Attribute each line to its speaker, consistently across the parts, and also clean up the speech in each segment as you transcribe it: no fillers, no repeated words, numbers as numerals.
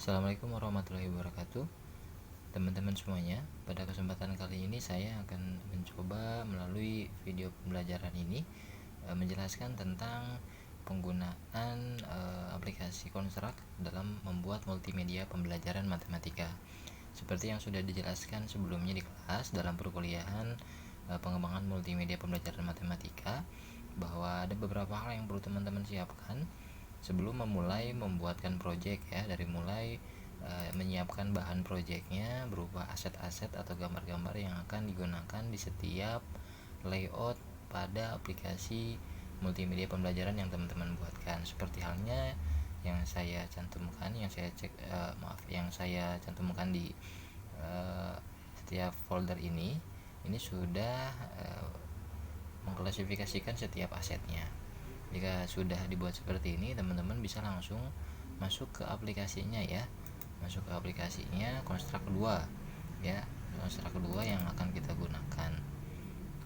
Speaker 1: Assalamualaikum warahmatullahi wabarakatuh. Teman-teman semuanya, pada kesempatan kali ini saya akan mencoba melalui video pembelajaran ini menjelaskan tentang penggunaan aplikasi Construct dalam membuat multimedia pembelajaran matematika. Seperti yang sudah dijelaskan sebelumnya di kelas dalam perkuliahan pengembangan multimedia pembelajaran matematika, bahwa ada beberapa hal yang perlu teman-teman siapkan sebelum memulai membuatkan project ya, dari mulai menyiapkan bahan projectnya berupa aset-aset atau gambar-gambar yang akan digunakan di setiap layout pada aplikasi multimedia pembelajaran yang teman-teman buatkan, seperti halnya yang saya cantumkan, yang saya cantumkan di setiap folder ini sudah mengklasifikasikan setiap asetnya. Jika sudah dibuat seperti ini, teman-teman bisa langsung masuk ke aplikasinya ya. Masuk ke aplikasinya Construct 2 ya. Construct 2 yang akan kita gunakan.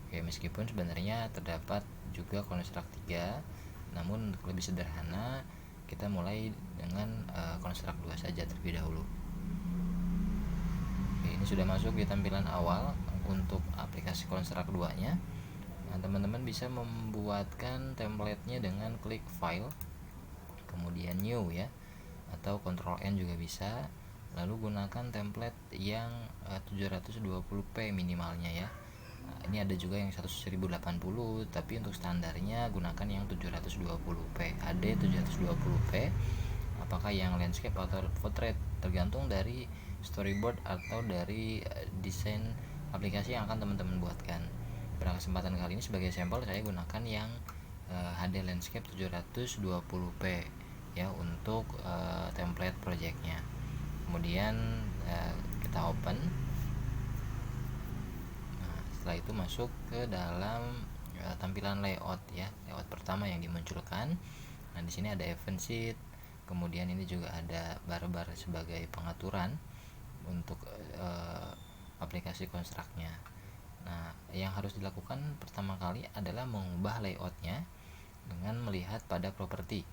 Speaker 1: Oke, meskipun sebenarnya terdapat juga Construct 3, namun untuk lebih sederhana kita mulai dengan Construct 2 saja terlebih dahulu. Oke, ini sudah masuk di tampilan awal untuk aplikasi Construct 2-nya. Nah, teman-teman bisa membuatkan template-nya dengan klik file, kemudian new ya, atau Ctrl N juga bisa. Lalu gunakan template yang 720p minimalnya ya. Nah, ini ada juga yang 1080, tapi untuk standarnya gunakan yang 720p. Ada 720p, apakah yang landscape atau portrait tergantung dari storyboard atau dari desain aplikasi yang akan teman-teman buatkan. Pada kesempatan kali ini sebagai sampel saya gunakan yang HD landscape 720p ya untuk template projectnya. Kemudian kita open. Nah, setelah itu masuk ke dalam tampilan layout ya, layout pertama yang dimunculkan. Nah, di sini ada event sheet, kemudian ini juga ada bar-bar sebagai pengaturan untuk aplikasi Construct-nya. Nah, yang harus dilakukan pertama kali adalah mengubah layoutnya dengan melihat pada properti.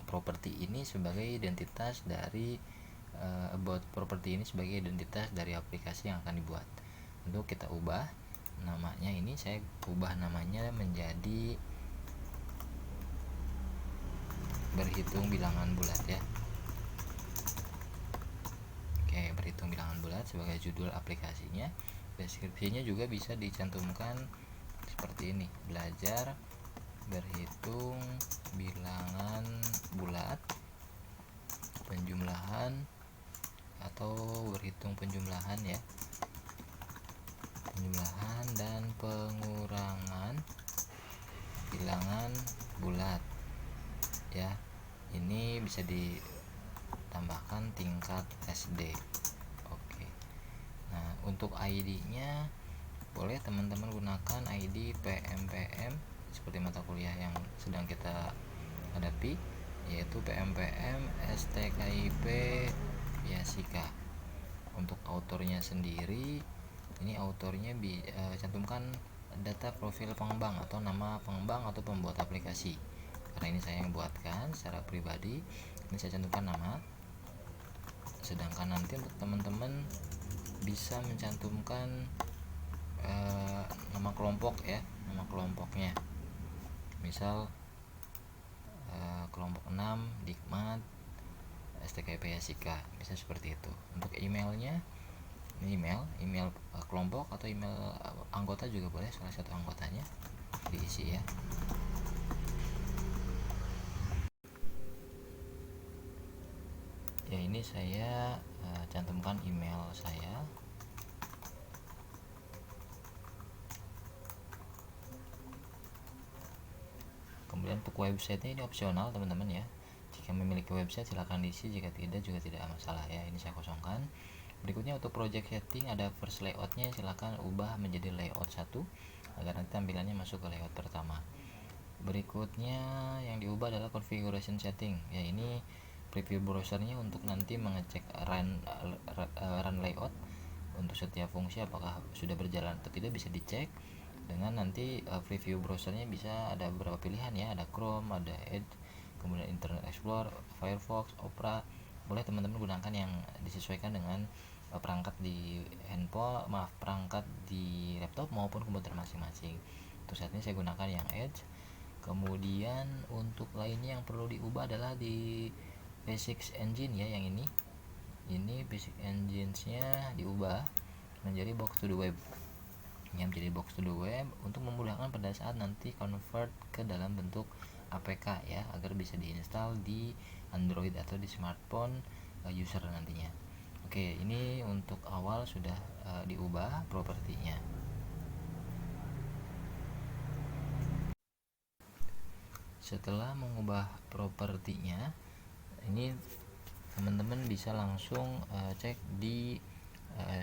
Speaker 1: Properti ini sebagai identitas dari about property ini sebagai identitas dari aplikasi yang akan dibuat. Untuk kita ubah namanya, ini saya ubah namanya menjadi berhitung bilangan bulat ya. Oke, berhitung bilangan bulat sebagai judul aplikasinya. Deskripsinya juga bisa dicantumkan seperti ini: belajar berhitung bilangan bulat, penjumlahan atau berhitung penjumlahan ya, penjumlahan dan pengurangan bilangan bulat ya. Ini bisa ditambahkan tingkat SD. Oke. Nah, untuk ID-nya boleh teman-teman gunakan ID PMPM seperti mata kuliah yang sedang kita hadapi, yaitu PMPM STKIP Yasika. Untuk autornya sendiri, ini autornya cantumkan data profil pengembang atau nama pengembang atau pembuat aplikasi. Karena ini saya yang buatkan secara pribadi, ini saya cantumkan nama. Sedangkan nanti untuk teman-teman bisa mencantumkan nama kelompok ya, nama kelompoknya. Misal kelompok 6 Dikmat STKIP Yasika, bisa seperti itu. Untuk emailnya, email kelompok atau email anggota juga boleh, salah satu anggotanya diisi ya. Ya, ini saya cantumkan email saya. Kemudian untuk website ini opsional teman-teman ya. Jika memiliki website silahkan diisi, jika tidak juga tidak masalah ya. Ini saya kosongkan. Berikutnya untuk project setting ada first layoutnya, silahkan ubah menjadi layout 1 agar nanti tampilannya masuk ke layout pertama. Berikutnya yang diubah adalah configuration setting ya. Ini preview browsernya untuk nanti mengecek run layout untuk setiap fungsi apakah sudah berjalan atau tidak, bisa dicek dengan nanti preview browsernya. Bisa ada beberapa pilihan ya, ada Chrome, ada Edge, kemudian Internet Explorer, Firefox, Opera, boleh teman-teman gunakan yang disesuaikan dengan perangkat di perangkat di laptop maupun komputer masing-masing. Untuk saat ini saya gunakan yang Edge. Kemudian untuk lainnya yang perlu diubah adalah di basic engine ya, yang ini basic engine-nya diubah menjadi box to the web. Yang menjadi box to the web untuk memudahkan pada saat nanti convert ke dalam bentuk APK ya, agar bisa diinstal di Android atau di smartphone user nantinya. Oke, ini untuk awal sudah diubah propertinya. Setelah mengubah propertinya, ini teman-teman bisa langsung cek di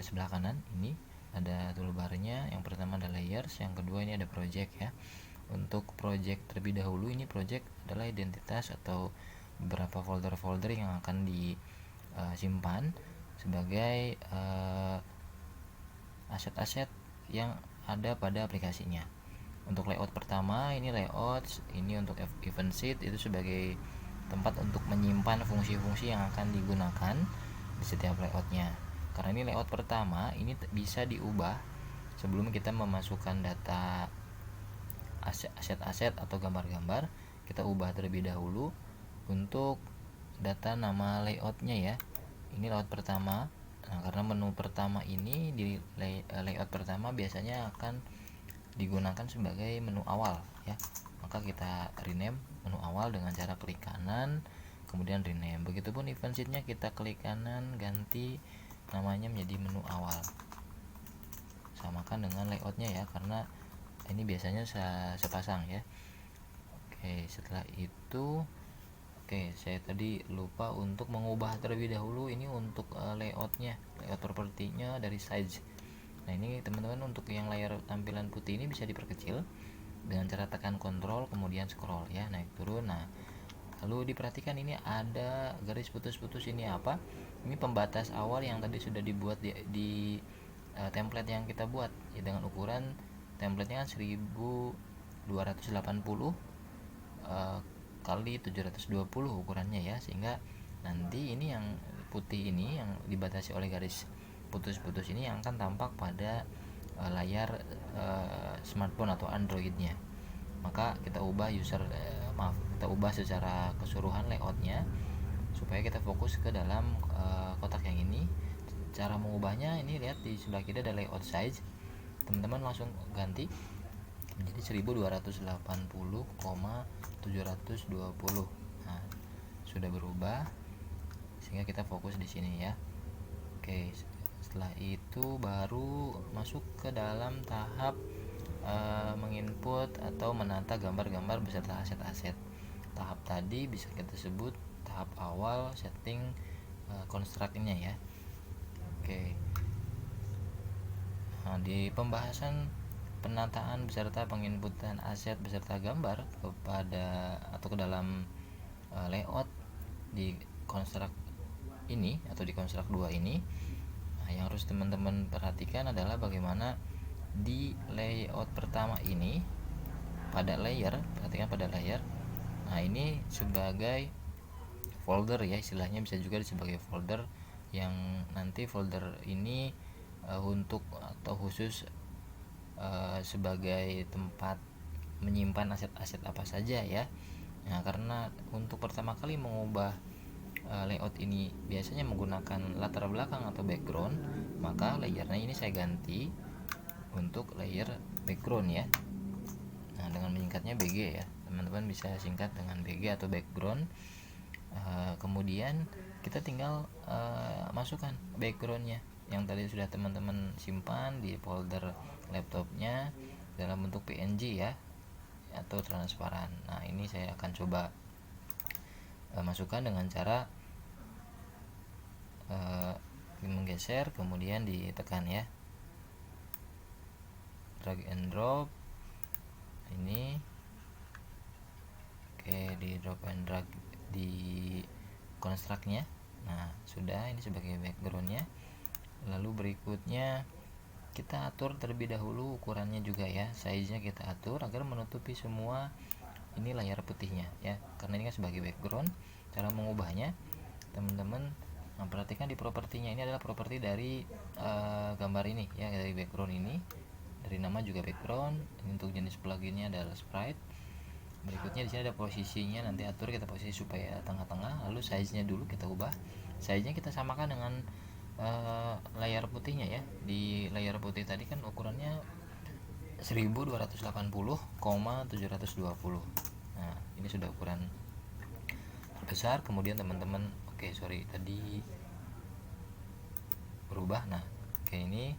Speaker 1: sebelah kanan. Ini ada toolbarnya. Yang pertama ada layers, yang kedua ini ada project ya. Untuk project terlebih dahulu, ini project adalah identitas atau beberapa folder-folder yang akan disimpan sebagai aset-aset yang ada pada aplikasinya. Untuk layout pertama, ini layout, ini untuk event sheet itu sebagai tempat untuk menyimpan fungsi-fungsi yang akan digunakan di setiap layoutnya. Karena ini layout pertama, ini bisa diubah sebelum kita memasukkan data aset-aset atau gambar-gambar. Kita ubah terlebih dahulu untuk data nama layoutnya ya. Ini layout pertama. Nah, karena menu pertama ini di layout pertama biasanya akan digunakan sebagai menu awal ya, maka kita rename menu awal dengan cara klik kanan kemudian rename. Begitupun event sheet-nya kita klik kanan ganti namanya menjadi menu awal, samakan dengan layoutnya ya, karena ini biasanya sepasang ya. Oke, setelah itu saya tadi lupa untuk mengubah terlebih dahulu ini untuk layoutnya, layout propertinya dari size. Nah, ini teman-teman untuk yang layar tampilan putih ini bisa diperkecil dengan cara tekan kontrol kemudian scroll ya, naik turun. Nah, lalu diperhatikan ini ada garis putus-putus, ini apa? Ini pembatas awal yang tadi sudah dibuat di template yang kita buat ya, dengan ukuran templatenya 1280 kali 720 ukurannya ya, sehingga nanti ini yang putih ini yang dibatasi oleh garis putus-putus ini yang akan tampak pada layar smartphone atau Androidnya. Maka kita ubah kita ubah secara keseluruhan layoutnya supaya kita fokus ke dalam kotak yang ini. Cara mengubahnya ini lihat di sebelah kiri ada layout size, teman-teman langsung ganti menjadi 1280,720. Nah, sudah berubah sehingga kita fokus di sini ya. Oke, setelah itu baru masuk ke dalam tahap menginput atau menata gambar-gambar beserta aset-aset. Tahap tadi bisa kita sebut tahap awal setting construct-nya ya. Oke. Nah, di pembahasan penataan beserta penginputan aset beserta gambar kepada atau ke dalam layout di construct ini atau di construct 2 ini, nah, yang harus teman-teman perhatikan adalah bagaimana di layout pertama ini pada layer, perhatikan pada layer. Nah, ini sebagai folder ya, istilahnya bisa juga sebagai folder yang nanti folder ini untuk atau khusus sebagai tempat menyimpan aset-aset apa saja ya. Nah, karena untuk pertama kali mengubah layout ini biasanya menggunakan latar belakang atau background, maka layernya ini saya ganti untuk layer background ya. Nah, dengan menyingkatnya BG ya, teman-teman bisa singkat dengan BG atau background. Kemudian kita tinggal masukkan backgroundnya yang tadi sudah teman-teman simpan di folder laptopnya dalam bentuk PNG ya atau transparan. Nah, ini saya akan coba masukkan dengan cara menggeser kemudian ditekan ya, drag and drop ini. Oke, di drop and drag di construct-nya. Nah, sudah, ini sebagai background-nya. Lalu berikutnya kita atur terlebih dahulu ukurannya juga ya, size-nya kita atur agar menutupi semua ini layar putihnya ya, karena ini kan sebagai background. Cara mengubahnya teman-teman perhatikan di propertinya, ini adalah properti dari gambar ini ya, dari background ini, dari nama juga background. Ini untuk jenis pluginnya adalah sprite. Berikutnya di sini ada posisinya, nanti atur kita posisi supaya tengah-tengah. Lalu size-nya dulu kita ubah, size-nya kita samakan dengan layar putihnya ya. Di layar putih tadi kan ukurannya 1280,720. Nah ini sudah ukuran besar. Kemudian teman-teman tadi berubah. Nah kayak ini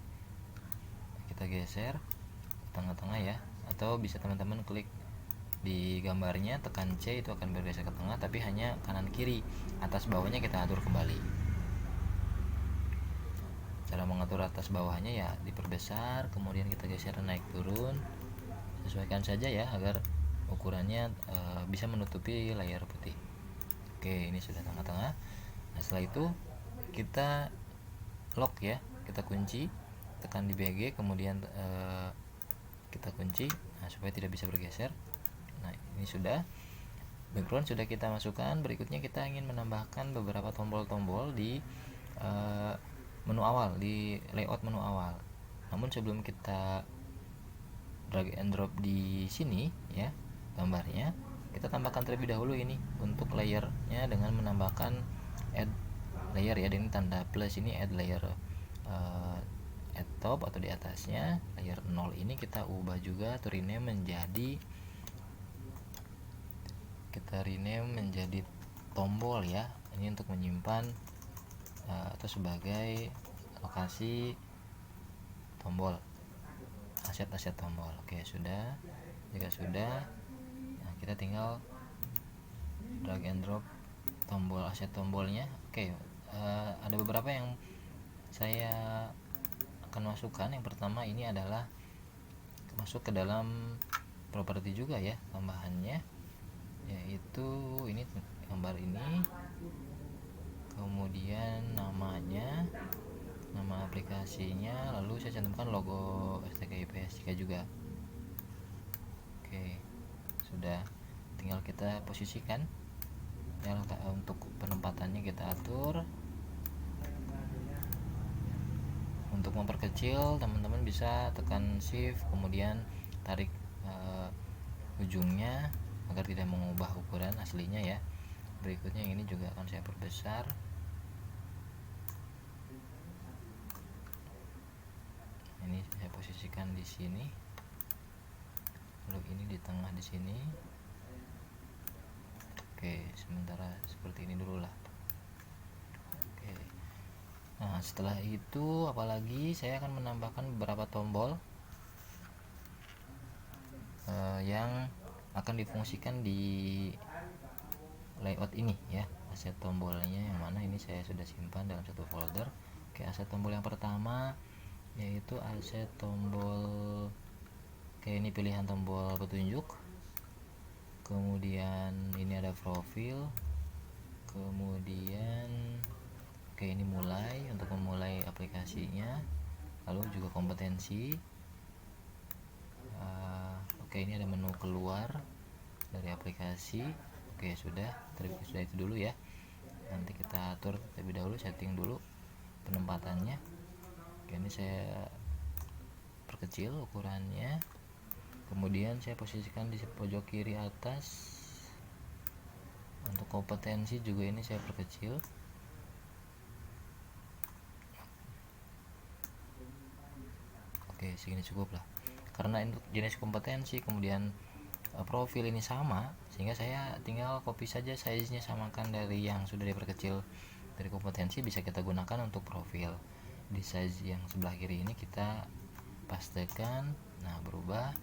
Speaker 1: kita geser ke tengah-tengah ya, atau bisa teman-teman klik di gambarnya, tekan C, itu akan bergeser ke tengah, tapi hanya kanan kiri. Atas bawahnya kita atur kembali. Cara mengatur atas bawahnya ya diperbesar, kemudian kita geser naik turun, sesuaikan saja ya agar ukurannya bisa menutupi layar putih. Oke, ini sudah tengah-tengah. Nah setelah itu kita lock ya, kita kunci, tekan di BG, kemudian kita kunci, nah supaya tidak bisa bergeser. Nah ini sudah, background sudah kita masukkan. Berikutnya kita ingin menambahkan beberapa tombol-tombol di menu awal, di layout menu awal. Namun sebelum kita drag and drop di sini ya gambarnya, kita tambahkan terlebih dahulu ini untuk layernya dengan menambahkan add layer ya. Dan ini tanda plus ini add layer, add top atau di atasnya layer 0 ini kita ubah juga, to rename menjadi tombol ya. Ini untuk menyimpan atau sebagai lokasi tombol, aset-aset tombol. Oke, sudah. Jika sudah, nah kita tinggal drag and drop tombol, aset tombolnya. Oke, ada beberapa yang saya akan masukkan. Yang pertama ini adalah masuk ke dalam properti juga ya tambahannya, yaitu ini gambar ini, kemudian namanya, nama aplikasinya, lalu saya cantumkan logo STK IPS juga. Oke, sudah, tinggal kita posisikan ya. Untuk penempatannya kita atur. Untuk memperkecil, teman-teman bisa tekan shift kemudian tarik ujungnya agar tidak mengubah ukuran aslinya ya. Berikutnya ini juga akan saya perbesar. Ini saya posisikan di sini, lalu ini di tengah di sini. Oke, sementara seperti ini dulu lah. Oke, nah setelah itu apalagi saya akan menambahkan beberapa tombol yang akan difungsikan di layout ini ya. Aset tombolnya yang mana ini saya sudah simpan dalam satu folder. Oke, aset tombol yang pertama yaitu aset tombol, kayak ini pilihan tombol petunjuk, kemudian ini ada profil, kemudian ini mulai, untuk memulai aplikasinya, lalu juga kompetensi. Ini ada menu keluar dari aplikasi. Sudah itu dulu ya. Nanti kita atur terlebih dahulu, setting dulu penempatannya. Ini saya perkecil ukurannya, kemudian saya posisikan di pojok kiri atas. Untuk kompetensi juga ini saya perkecil. Segini cukup lah, karena untuk jenis kompetensi kemudian profil ini sama, sehingga saya tinggal copy saja size-nya, samakan dari yang sudah diperkecil dari kompetensi, bisa kita gunakan untuk profil. Di size yang sebelah kiri ini kita pastekan, nah berubah.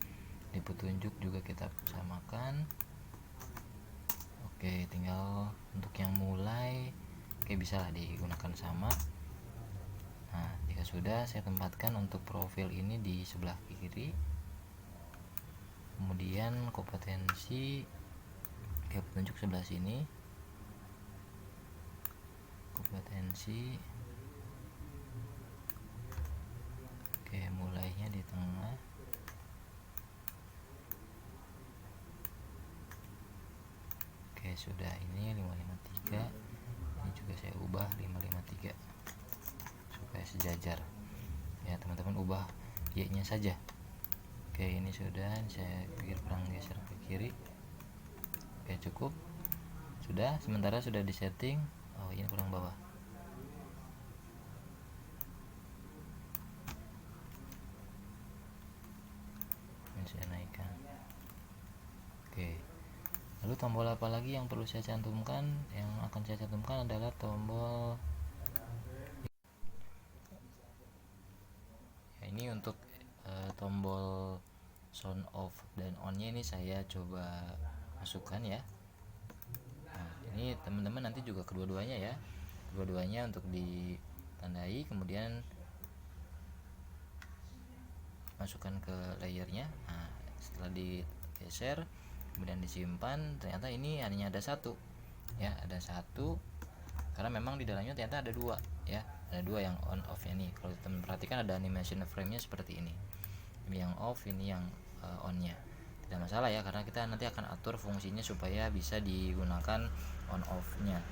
Speaker 1: Di petunjuk juga kita samakan. Tinggal untuk yang mulai bisa lah digunakan sama. Nah jika sudah, saya tempatkan untuk profil ini di sebelah kiri, kemudian kompetensi petunjuk sebelah sini, kompetensi mulainya di tengah. Sudah, ini 553, ini juga saya saya ubah 553 supaya sejajar ya. Teman-teman ubah Y nya saja. Oke, ini sudah, saya pikir kurang geser ke kiri. Oke, cukup sudah. Sementara sudah disetting. Oh, ini kurang bawah. Ini saya naikkan. Oke, lalu tombol apa lagi yang perlu saya cantumkan? Yang akan saya cantumkan adalah tombol ya, ini untuk tombol sound off dan on nya ini saya coba masukkan ya. Nah, ini teman-teman nanti juga kedua-duanya ya, kedua-duanya untuk ditandai, kemudian masukkan ke layernya. Nah, setelah digeser kemudian disimpan, ternyata ini hanya ada satu ya, ada satu karena memang di dalamnya ternyata ada dua ya, ada dua yang on off nya nih. Kalau teman perhatikan ada animation frame nya seperti ini yang off, ini yang on nya. Tidak masalah ya, karena kita nanti akan atur fungsinya supaya bisa digunakan on off nya.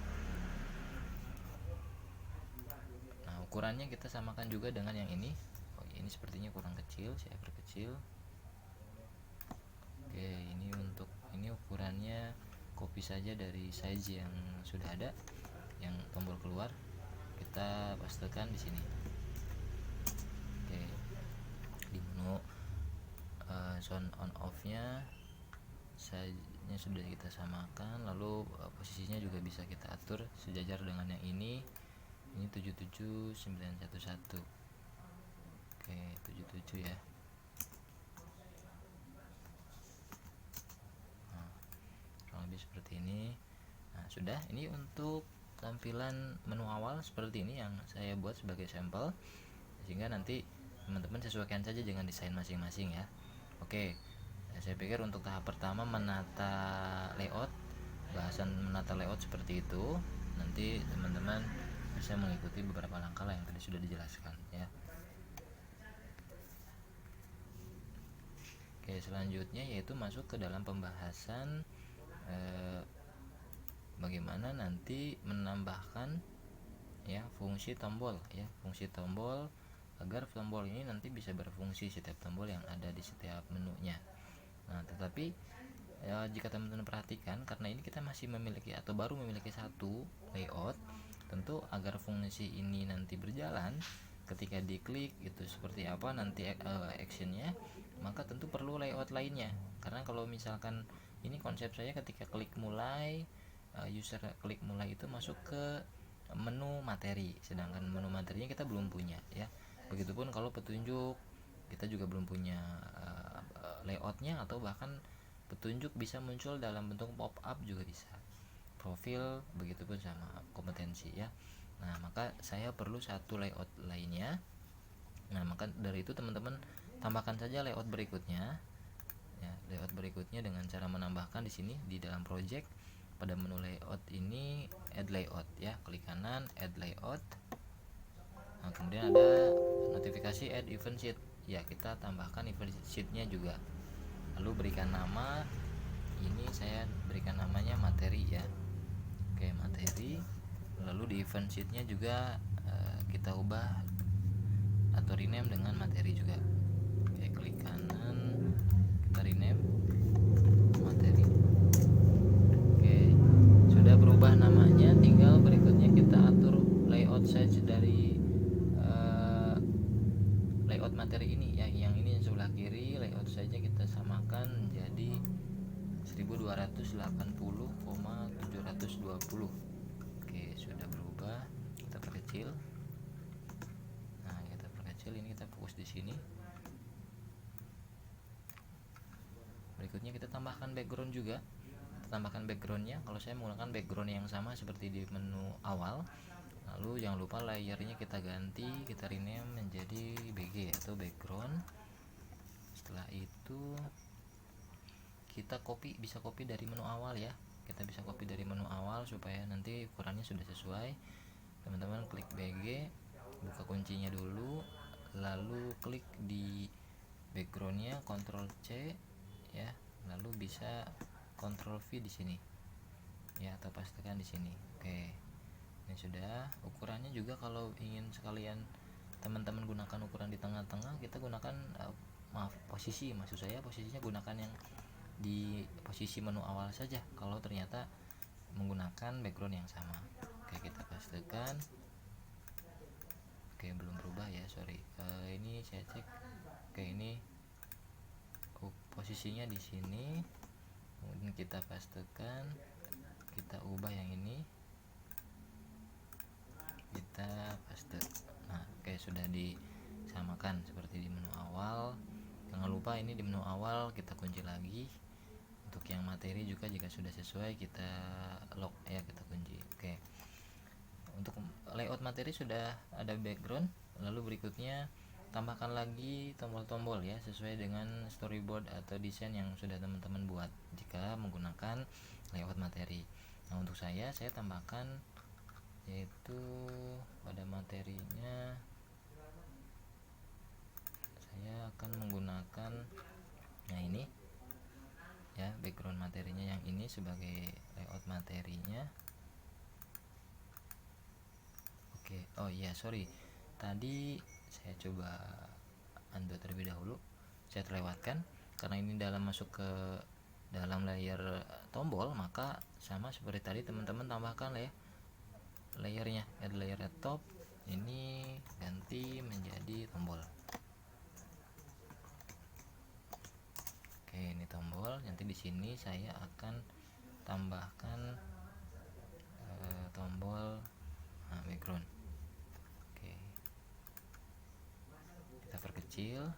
Speaker 1: Nah, ukurannya kita samakan juga dengan yang ini. Oh, ini sepertinya kurang kecil, saya perkecil. Oke, ini untuk ini ukurannya copy saja dari size yang sudah ada, yang tombol keluar kita pastekan di sini. Oke, di menu sound on off nya size-nya sudah kita samakan, lalu posisinya juga bisa kita atur sejajar dengan yang ini 77911. Oke, 77 ya. Nah, kurang lebih seperti ini. Nah, sudah. Ini untuk tampilan menu awal seperti ini yang saya buat sebagai sampel, sehingga nanti teman-teman sesuaikan saja dengan desain masing-masing ya. Oke, saya pikir untuk tahap pertama menata layout, bahasan menata layout seperti itu, nanti teman-teman bisa mengikuti beberapa langkah yang tadi sudah dijelaskan ya. Oke, selanjutnya yaitu masuk ke dalam pembahasan bagaimana nanti menambahkan ya fungsi tombol ya, fungsi tombol agar tombol ini nanti bisa berfungsi setiap tombol yang ada di setiap menunya. Nah, tetapi ya, jika teman-teman perhatikan, karena ini kita masih memiliki atau baru memiliki satu layout, tentu agar fungsi ini nanti berjalan ketika diklik itu seperti apa nanti actionnya, maka tentu perlu layout lainnya. Karena kalau misalkan ini konsep saya ketika klik mulai, user klik mulai itu masuk ke menu materi, sedangkan menu materinya kita belum punya ya. Begitupun kalau petunjuk kita juga belum punya layoutnya, atau bahkan petunjuk bisa muncul dalam bentuk pop up juga bisa, profil begitupun sama kompetensi ya. Nah, maka saya perlu satu layout lainnya. Nah, maka dari itu teman-teman tambahkan saja layout berikutnya ya, layout berikutnya dengan cara menambahkan di sini di dalam project pada menu layout ini add layout ya, klik kanan add layout. Nah, kemudian ada notifikasi add event sheet ya, kita tambahkan event sheetnya juga, lalu berikan nama. Ini saya berikan namanya materi ya. Oke, materi. Lalu di event sheetnya juga kita ubah atau rename dengan materi juga. Oke, klik kanan, kita rename materi. Oke, sudah berubah namanya, tinggal berikutnya kita atur layout size dari layout materi ini ya. Yang ini yang sebelah kiri layout saja kita samakan menjadi 1280,720. Oke, sudah berubah, kita perkecil. Nah, kita perkecil, ini kita fokus di sini. Berikutnya kita tambahkan background juga. Kita tambahkan backgroundnya. Kalau saya menggunakan background yang sama seperti di menu awal. Lalu jangan lupa layernya kita ganti, kita rename menjadi BG atau background. Setelah itu kita bisa copy dari menu awal ya. Kita bisa copy dari menu awal supaya nanti ukurannya sudah sesuai. Teman-teman klik BG, buka kuncinya dulu, lalu klik di backgroundnya, Ctrl C ya, lalu bisa Ctrl V di sini ya, atau pastikan di sini. Oke, Ini sudah. Ukurannya juga kalau ingin sekalian teman-teman gunakan ukuran di tengah-tengah, kita gunakan posisi, maksud saya posisinya gunakan yang di posisi menu awal saja kalau ternyata menggunakan background yang sama. Oke, kita pastikan. Oke, belum berubah ya, sorry. Ini saya cek. Oke, ini posisinya di sini. Kemudian kita pastikan, kita ubah yang ini, kita paste. Nah, oke, sudah disamakan seperti di menu awal. Jangan lupa ini di menu awal kita kunci lagi. Untuk yang materi juga jika sudah sesuai kita lock ya, kita kunci. Oke, untuk layout materi sudah ada background. Lalu berikutnya tambahkan lagi tombol-tombol ya, sesuai dengan storyboard atau desain yang sudah teman-teman buat jika menggunakan layout materi. Nah, untuk saya tambahkan, yaitu pada materinya saya akan menggunakan, nah ini ya, background materinya yang ini sebagai layout materinya. Oke, oh iya, sorry, tadi saya coba undo terlebih dahulu, saya terlewatkan karena ini masuk ke dalam layer tombol, maka sama seperti tadi teman-teman tambahkan ya layernya, add layer top, ini ganti menjadi tombol. Oke, ini tombol. Nanti di sini saya akan tambahkan tombol background. Oke, kita perkecil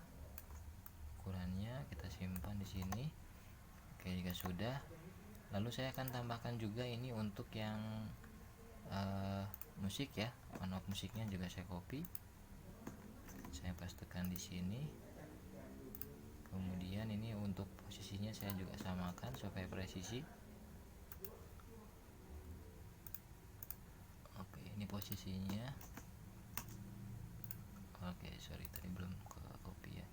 Speaker 1: ukurannya, kita simpan di sini. Oke, jika sudah, lalu saya akan tambahkan juga ini untuk yang musik ya, on off musiknya juga saya copy, saya pastekan di sini. Kemudian ini untuk posisinya saya juga samakan supaya presisi. Oke, ini posisinya. Oke, sorry tadi belum ke copy ya.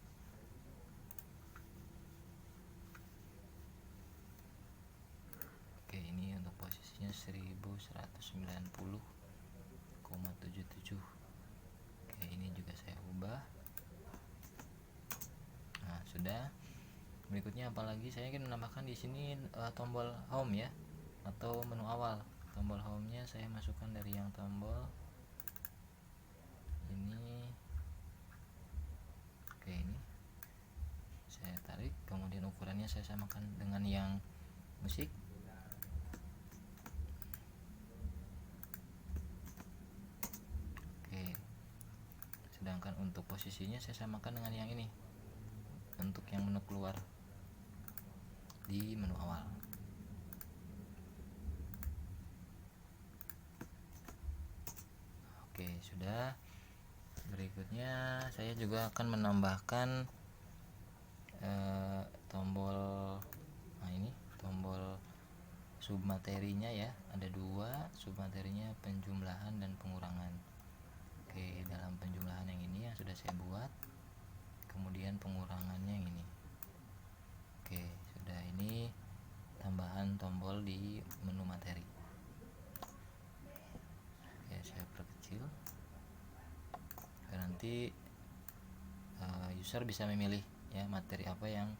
Speaker 1: Oke, ini untuk posisinya 1190,77. Oke, ini juga saya ubah. Nah, sudah. Berikutnya apalagi saya ingin menambahkan di sini tombol home ya, atau menu awal. Tombol home-nya saya masukkan dari yang tombol ini. Oke, ini saya tarik, kemudian ukurannya saya samakan dengan yang musik. Oke, sedangkan untuk posisinya saya samakan dengan yang ini, untuk yang menu keluar di menu awal. Oke, sudah. Berikutnya saya juga akan menambahkan tombol, nah ini tombol submaterinya ya, ada dua submaterinya, penjumlahan dan pengurangan. Oke, dalam penjumlahan yang ini yang sudah saya buat, kemudian pengurangannya yang ini. Oke, sudah. Ini tambahan tombol di menu materi. Oke, saya perkecil. Nanti user bisa memilih ya materi apa yang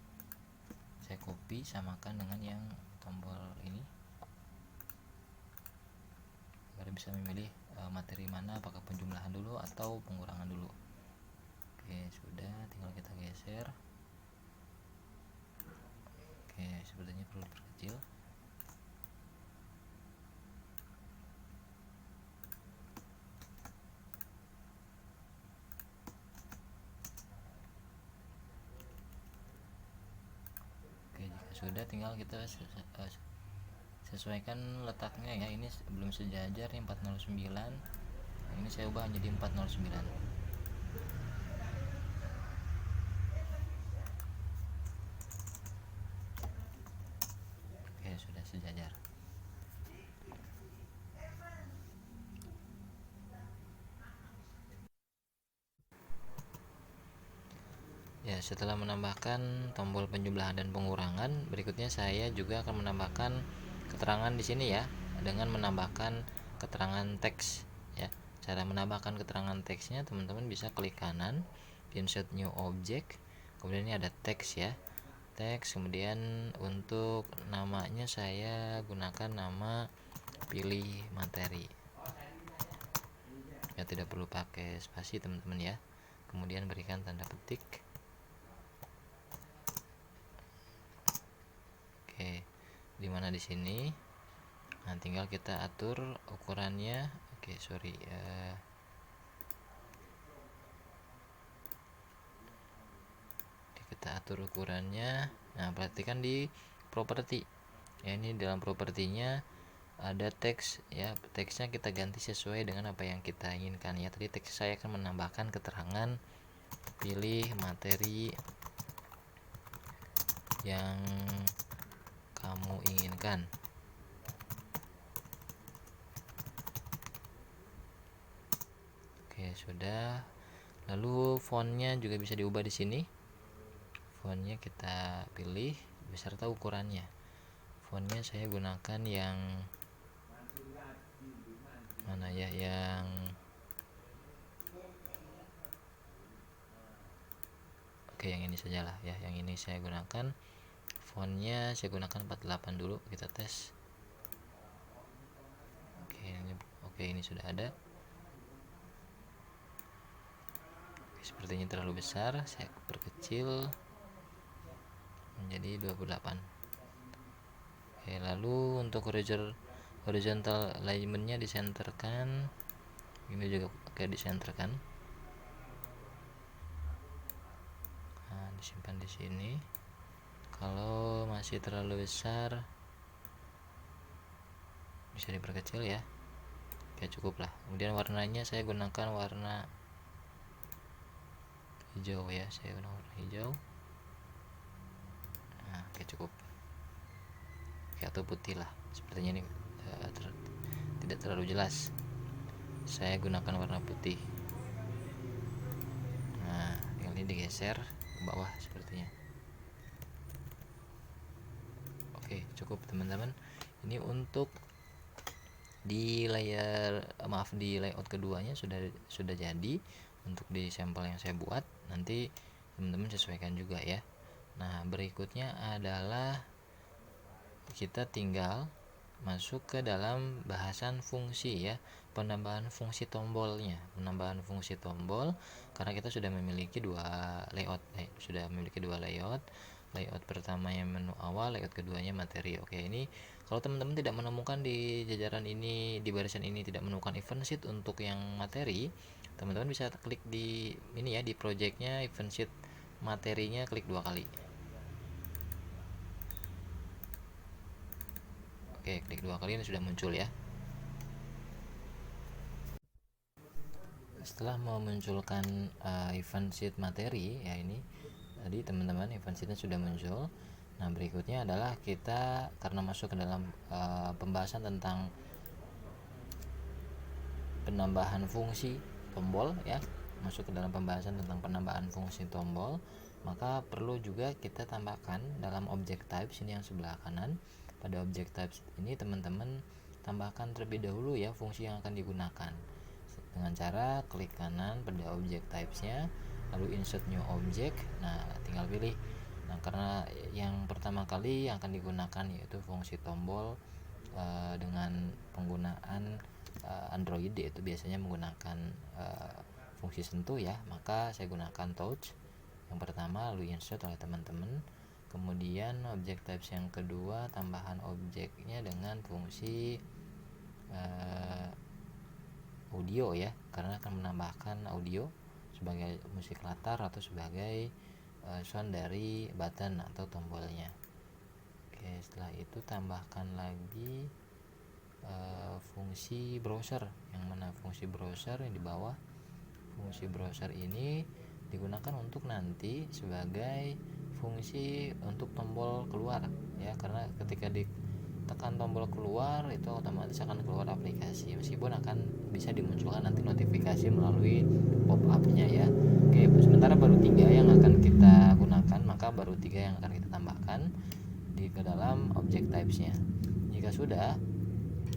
Speaker 1: saya copy, samakan dengan yang tombol ini agar bisa memilih materi mana, apakah penjumlahan dulu atau pengurangan dulu. Oke, sudah, tinggal kita geser. Oke, sepertinya perlu diperkecil. Oke, jika sudah, tinggal kita sesuaikan letaknya ya. Ini belum sejajar nih, 409. Ini saya ubah menjadi 409. Oke, sudah sejajar. Ya, setelah menambahkan tombol penjumlahan dan pengurangan, berikutnya saya juga akan menambahkan keterangan di sini ya, dengan menambahkan keterangan teks ya. Cara menambahkan keterangan teksnya, teman-teman bisa klik kanan, insert new object, kemudian ini ada teks ya, teks. Kemudian untuk namanya saya gunakan nama pilih materi ya, tidak perlu pakai spasi teman-teman ya. Kemudian berikan tanda petik. Oke, dimana di sini. Nah, tinggal kita atur ukurannya. Oke, sorry ya. Kita atur ukurannya. Nah, perhatikan di properti. Ya, ini dalam propertinya ada teks ya. Teksnya kita ganti sesuai dengan apa yang kita inginkan ya. Tadi teks saya akan menambahkan keterangan pilih materi yang kamu inginkan. Oke, sudah. Lalu fontnya juga bisa diubah di sini. Fontnya kita pilih beserta ukurannya. Fontnya saya gunakan yang mana ya, yang oke, yang ini sajalah ya. Yang ini saya gunakan. Fontnya saya gunakan 48 dulu, kita tes. Oke, ini sudah ada. Sepertinya terlalu besar, saya perkecil menjadi 28. Oke, lalu untuk horizontal alignmentnya disenterkan, ini juga oke, disenterkan. Nah, disimpan di sini. Kalau masih terlalu besar bisa diperkecil ya. Oke, cukup lah. Kemudian warnanya saya gunakan warna hijau ya, saya gunakan warna hijau. Nah, oke, cukup. Oke, atau putih lah, sepertinya ini tidak terlalu jelas, saya gunakan warna putih. Nah, ini digeser ke bawah sepertinya. Oke, cukup teman-teman. Ini untuk di di layout keduanya sudah jadi. Untuk di sampel yang saya buat, nanti teman-teman sesuaikan juga ya. Nah, berikutnya adalah kita tinggal masuk ke dalam bahasan fungsi ya, penambahan fungsi tombolnya. Penambahan fungsi tombol karena kita sudah memiliki dua layout, layout pertamanya menu awal, layout keduanya materi. Oke, ini kalau teman-teman tidak menemukan di jajaran ini, di barisan ini tidak menemukan event sheet untuk yang materi, teman-teman bisa klik di ini ya, di projectnya event sheet materinya, klik 2 kali. Oke, klik 2 kali, ini sudah muncul ya. Setelah memunculkan event sheet materi ya, ini tadi teman-teman event sheetnya sudah muncul. Nah, berikutnya adalah kita karena masuk ke dalam pembahasan tentang penambahan fungsi tombol ya, masuk ke dalam pembahasan tentang penambahan fungsi tombol, maka perlu juga kita tambahkan dalam object types ini yang sebelah kanan. Pada object types ini teman-teman tambahkan terlebih dahulu ya fungsi yang akan digunakan dengan cara klik kanan pada object types-nya, lalu insert new object. Nah, tinggal pilih. Nah, karena yang pertama kali yang akan digunakan yaitu fungsi tombol dengan penggunaan Android, yaitu biasanya menggunakan fungsi sentuh ya, maka saya gunakan touch yang pertama, lalu insert oleh teman-teman. Kemudian object types yang kedua, tambahan objeknya dengan fungsi audio ya, karena akan menambahkan audio sebagai musik latar atau sebagai sound dari button atau tombolnya. Oke, setelah itu tambahkan lagi fungsi browser, yang mana fungsi browser yang di bawah. Fungsi browser ini digunakan untuk nanti sebagai fungsi untuk tombol keluar ya, karena ketika ditekan tombol keluar itu otomatis akan keluar aplikasi, meskipun akan bisa dimunculkan nanti notifikasi melalui pop up-nya ya. Oke, sementara baru 3 yang akan kita gunakan, maka baru 3 yang akan kita tambahkan di ke dalam object types-nya. Jika sudah,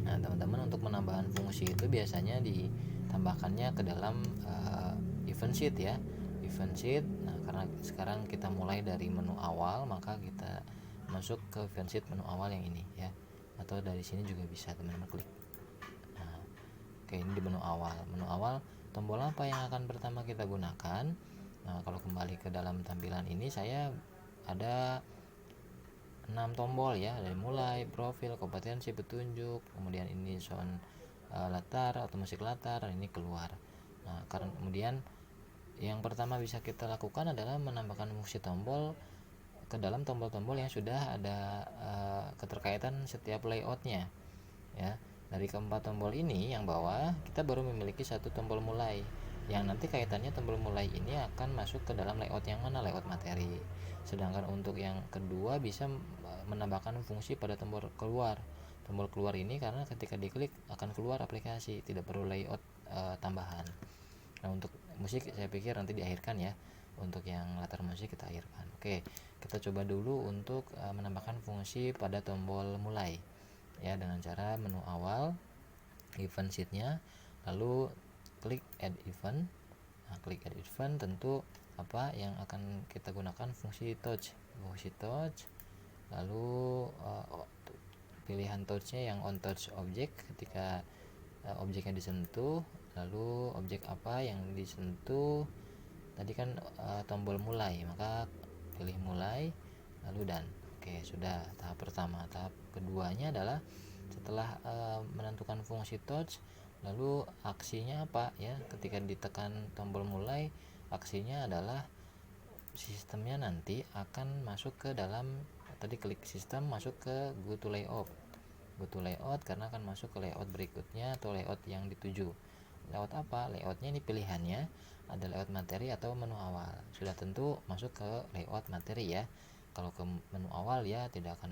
Speaker 1: Nah, teman-teman untuk penambahan fungsi itu biasanya ditambahkannya ke dalam event sheet ya, event sheet. Nah, karena sekarang kita mulai dari menu awal, maka kita masuk ke event sheet menu awal yang ini ya, atau dari sini juga bisa teman-teman klik. Nah, oke, ini di menu awal. Menu awal, tombol apa yang akan pertama kita gunakan? Nah, kalau kembali ke dalam tampilan ini, saya ada 6 tombol ya, dari mulai profil, kompetensi, petunjuk, kemudian ini sound latar atau musik latar, ini keluar. Nah, karena kemudian yang pertama bisa kita lakukan adalah menambahkan fungsi tombol ke dalam tombol-tombol yang sudah ada keterkaitan setiap layoutnya ya. Dari keempat tombol ini yang bawah kita baru memiliki satu tombol mulai, yang nanti kaitannya tombol mulai ini akan masuk ke dalam layout yang mana, layout materi. Sedangkan untuk yang kedua bisa menambahkan fungsi pada tombol keluar. Tombol keluar ini karena ketika diklik akan keluar aplikasi, tidak perlu layout tambahan. Nah, untuk musik saya pikir nanti diakhirkan ya. Untuk yang latar musik kita akhirkan. Oke, kita coba dulu untuk menambahkan fungsi pada tombol mulai ya, dengan cara menu awal, event sheetnya, lalu klik add event. Nah, klik add event, tentu apa yang akan kita gunakan fungsi touch, lalu pilihan touchnya yang on touch object ketika objeknya disentuh, lalu objek apa yang disentuh tadi kan tombol mulai, maka pilih mulai lalu dan. Oke, sudah tahap pertama. Tahap keduanya adalah setelah menentukan fungsi touch, lalu aksinya apa ya, ketika ditekan tombol mulai aksinya adalah sistemnya nanti akan masuk ke dalam, tadi klik sistem masuk ke go to layout karena akan masuk ke layout berikutnya atau layout yang dituju. Layout apa? Layoutnya ini pilihannya ada layout materi atau menu awal. Sudah tentu masuk ke layout materi ya. Kalau ke menu awal ya tidak akan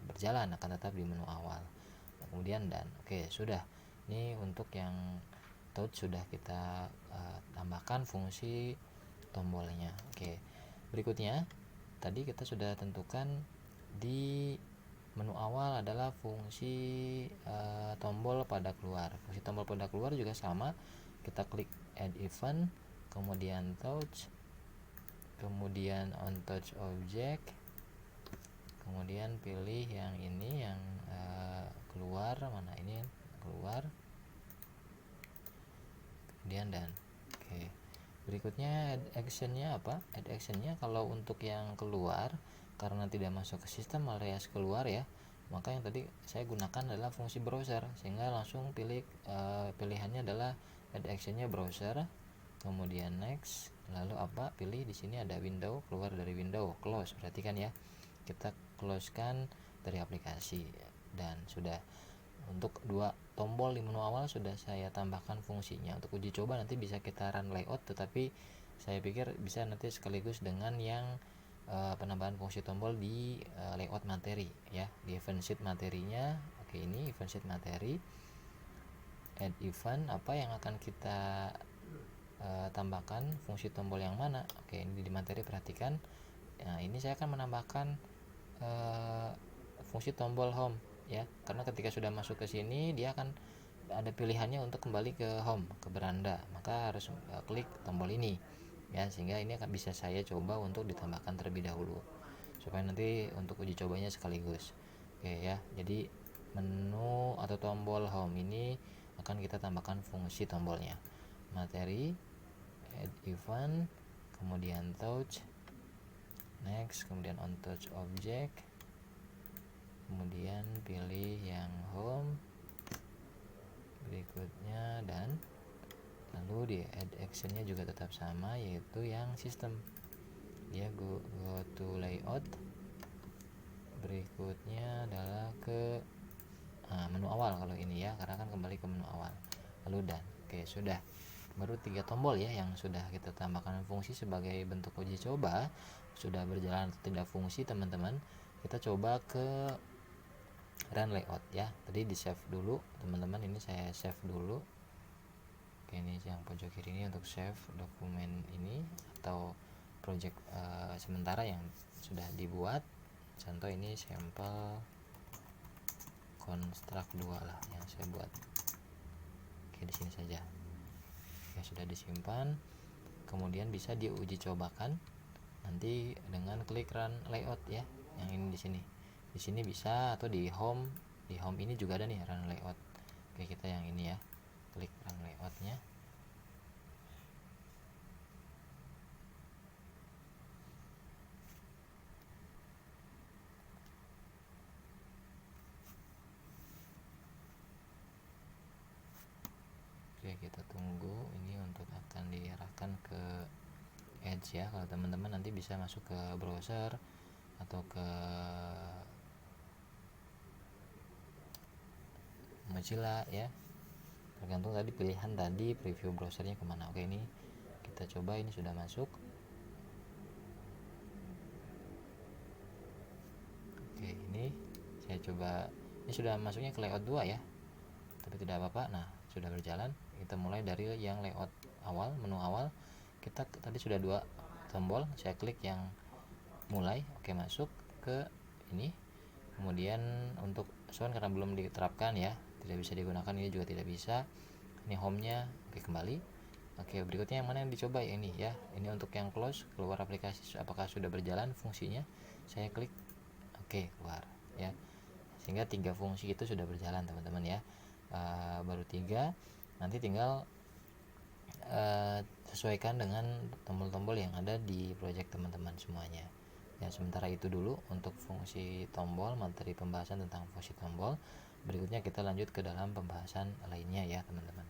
Speaker 1: berjalan, akan tetap di menu awal. Kemudian dan. Oke, sudah. Ini untuk yang touch sudah kita tambahkan fungsi tombolnya. Oke. Berikutnya tadi kita sudah tentukan di menu awal adalah fungsi tombol pada keluar. Fungsi tombol pada keluar juga sama, kita klik add event, kemudian touch, kemudian on touch object, kemudian pilih yang ini yang keluar, mana ini keluar, kemudian dan. Oke, berikutnya add actionnya apa? Add actionnya kalau untuk yang keluar karena tidak masuk ke sistem alias keluar ya, maka yang tadi saya gunakan adalah fungsi browser, sehingga langsung pilih pilihannya adalah add actionnya browser, kemudian next, lalu apa, pilih di sini ada window, keluar dari window, close, perhatikan ya, kita close kan dari aplikasi. Dan sudah, untuk dua tombol di menu awal sudah saya tambahkan fungsinya. Untuk uji coba nanti bisa kita run layout, tetapi saya pikir bisa nanti sekaligus dengan yang penambahan fungsi tombol di layout materi ya, di event sheet materinya. Oke, ini event sheet materi, add event, apa yang akan kita tambahkan fungsi tombol yang mana. Oke, ini di materi, perhatikan. Nah, ini saya akan menambahkan fungsi tombol home ya, karena ketika sudah masuk ke sini dia akan ada pilihannya untuk kembali ke home, ke beranda, maka harus klik tombol ini ya, sehingga ini akan bisa saya coba untuk ditambahkan terlebih dahulu supaya nanti untuk uji cobanya sekaligus. Oke ya, jadi menu atau tombol home ini akan kita tambahkan fungsi tombolnya, materi, add event, kemudian touch, next, kemudian on touch object, kemudian pilih yang home, berikutnya dan. Lalu di add actionnya juga tetap sama, yaitu yang sistem, dia go to layout, berikutnya adalah ke menu awal kalau ini ya, karena kan kembali ke menu awal, lalu dan. Oke, sudah, baru 3 tombol ya yang sudah kita tambahkan fungsi sebagai bentuk uji coba sudah berjalan atau tidak fungsi teman-teman. Kita coba ke run layout ya, tadi di save dulu teman-teman, ini saya save dulu. Oke, ini yang pojok kiri ini untuk save dokumen ini atau project sementara yang sudah dibuat. Contoh ini sampel construct 2 lah yang saya buat. Oke, di sini saja ya, sudah disimpan. Kemudian bisa diuji cobakan nanti dengan klik run layout ya, yang ini di sini. Di sini bisa, atau di home ini juga ada nih run layout. Oke, kita yang ini ya, klik run layoutnya. Oke, kita tunggu ini untuk akan diarahkan ke Edge ya. Kalau teman-teman nanti bisa masuk ke browser atau ke Mozilla ya, tergantung tadi pilihan tadi preview browsernya kemana. Oke, ini kita coba, ini sudah masuk. Oke, ini saya coba, ini sudah masuknya ke layout 2 ya, tapi tidak apa-apa. Nah, sudah berjalan. Kita mulai dari yang layout awal, menu awal. Kita tadi sudah 2 tombol, saya klik yang mulai. Oke, masuk ke ini. Kemudian untuk sound karena belum diterapkan ya, tidak bisa digunakan, ini juga tidak bisa. Ini home nya. Oke, kembali. Oke, berikutnya yang mana yang dicoba ya, ini ya. Ini untuk yang close, keluar aplikasi, apakah sudah berjalan fungsinya. Saya klik oke, keluar ya. Sehingga 3 fungsi itu sudah berjalan teman-teman ya. Baru 3, nanti tinggal sesuaikan dengan tombol-tombol yang ada di project teman-teman semuanya ya. Sementara itu dulu untuk fungsi tombol, materi pembahasan tentang fungsi tombol. Berikutnya kita lanjut ke dalam pembahasan lainnya ya teman-teman.